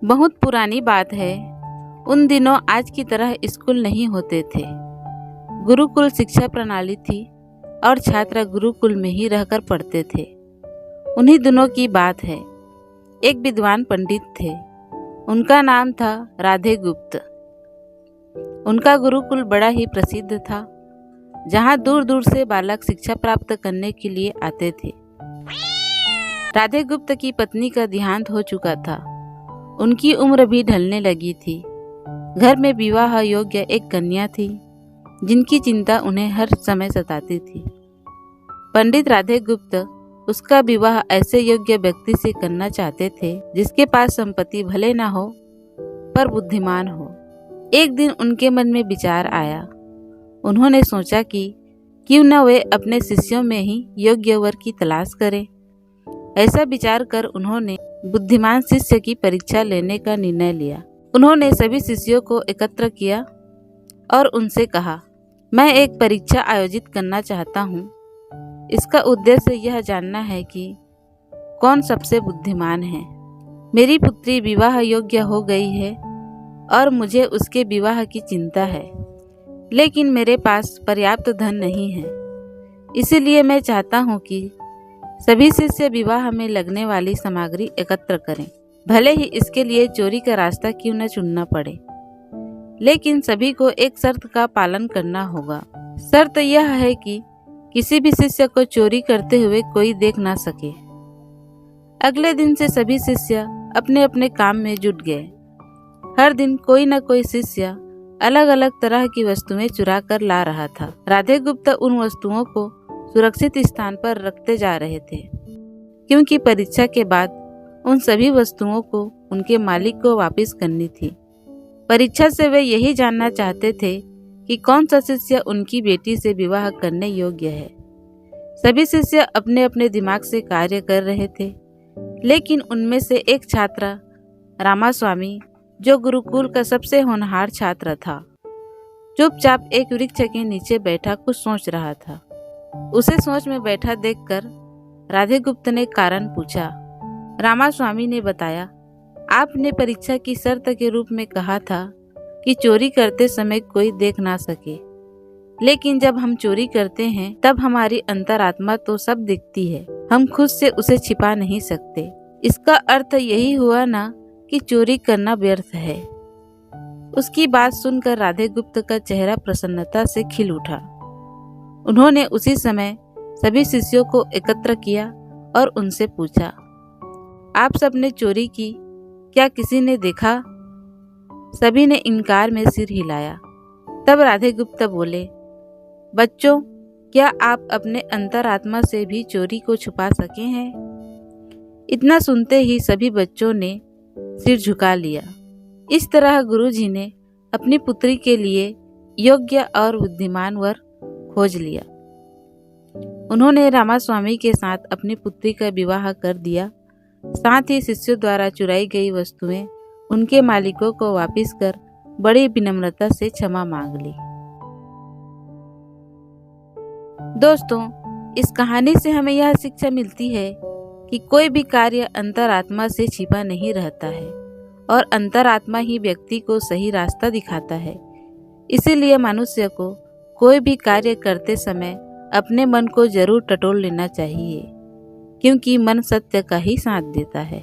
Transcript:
बहुत पुरानी बात है। उन दिनों आज की तरह स्कूल नहीं होते थे। गुरुकुल शिक्षा प्रणाली थी और छात्र गुरुकुल में ही रहकर पढ़ते थे। उन्हीं दिनों की बात है। एक विद्वान पंडित थे। उनका नाम था राधे गुप्त। उनका गुरुकुल बड़ा ही प्रसिद्ध था, जहाँ दूर दूर से बालक शिक्षा प्राप्त करने के लिए आते थे। राधे गुप्त की पत्नी का देहांत हो चुका था। उनकी उम्र भी ढलने लगी थी। घर में विवाह योग्य एक कन्या थी, जिनकी चिंता उन्हें हर समय सताती थी। पंडित राधे गुप्त उसका विवाह ऐसे योग्य व्यक्ति से करना चाहते थे, जिसके पास संपत्ति भले ना हो पर बुद्धिमान हो। एक दिन उनके मन में विचार आया। उन्होंने सोचा कि क्यों न वे अपने शिष्यों में ही योग्य वर की तलाश करें। ऐसा विचार कर उन्होंने बुद्धिमान शिष्य की परीक्षा लेने का निर्णय लिया। उन्होंने सभी शिष्यों को एकत्र किया और उनसे कहा, मैं एक परीक्षा आयोजित करना चाहता हूँ। इसका उद्देश्य यह जानना है कि कौन सबसे बुद्धिमान है। मेरी पुत्री विवाह योग्य हो गई है और मुझे उसके विवाह की चिंता है, लेकिन मेरे पास पर्याप्त धन नहीं है। इसीलिए मैं चाहता हूँ कि सभी शिष्य विवाह में लगने वाली सामग्री एकत्र करें, भले ही इसके लिए चोरी का रास्ता क्यों न चुनना पड़े। लेकिन सभी को एक शर्त का पालन करना होगा। शर्त यह है कि किसी भी शिष्य को चोरी करते हुए कोई देख ना सके। अगले दिन से सभी शिष्य अपने अपने काम में जुट गए। हर दिन कोई न कोई शिष्य अलग अलग तरह की वस्तुएं चुरा कर ला रहा था। राधे गुप्त उन वस्तुओं को सुरक्षित स्थान पर रखते जा रहे थे, क्योंकि परीक्षा के बाद उन सभी वस्तुओं को उनके मालिक को वापस करनी थी। परीक्षा से वे यही जानना चाहते थे कि कौन सा शिष्य उनकी बेटी से विवाह करने योग्य है। सभी शिष्य अपने अपने दिमाग से कार्य कर रहे थे, लेकिन उनमें से एक छात्र रामास्वामी, जो गुरुकुल का सबसे होनहार छात्र था, चुपचाप एक वृक्ष के नीचे बैठा कुछ सोच रहा था। उसे सोच में बैठा देखकर राधे गुप्त ने कारण पूछा। रामास्वामी ने बताया, आपने परीक्षा की शर्त के रूप में कहा था कि चोरी करते समय कोई देख ना सके, लेकिन जब हम चोरी करते हैं तब हमारी अंतरात्मा तो सब दिखती है। हम खुद से उसे छिपा नहीं सकते। इसका अर्थ यही हुआ ना कि चोरी करना व्यर्थ है। उसकी बात सुनकर राधे गुप्त का चेहरा प्रसन्नता से खिल उठा। उन्होंने उसी समय सभी शिष्यों को एकत्र किया और उनसे पूछा, आप सबने चोरी की, क्या किसी ने देखा? सभी ने इनकार में सिर हिलाया। तब राधे गुप्त बोले, बच्चों, क्या आप अपने अंतरात्मा से भी चोरी को छुपा सके हैं? इतना सुनते ही सभी बच्चों ने सिर झुका लिया। इस तरह गुरुजी ने अपनी पुत्री के लिए योग्य और बुद्धिमान वर खोज लिया। उन्होंने रामास्वामी के साथ अपनी पुत्री का विवाह कर दिया। साथ ही शिष्यों द्वारा चुराई गई वस्तुएं उनके मालिकों को वापस कर बड़ी विनम्रता से क्षमा मांग ली। दोस्तों, इस कहानी से हमें यह शिक्षा मिलती है कि कोई भी कार्य अंतरात्मा से छिपा नहीं रहता है और अंतरात्मा ही व्यक्ति को सही रास्ता दिखाता है। इसीलिए मनुष्य को कोई भी कार्य करते समय अपने मन को जरूर टटोल लेना चाहिए, क्योंकि मन सत्य का ही साथ देता है।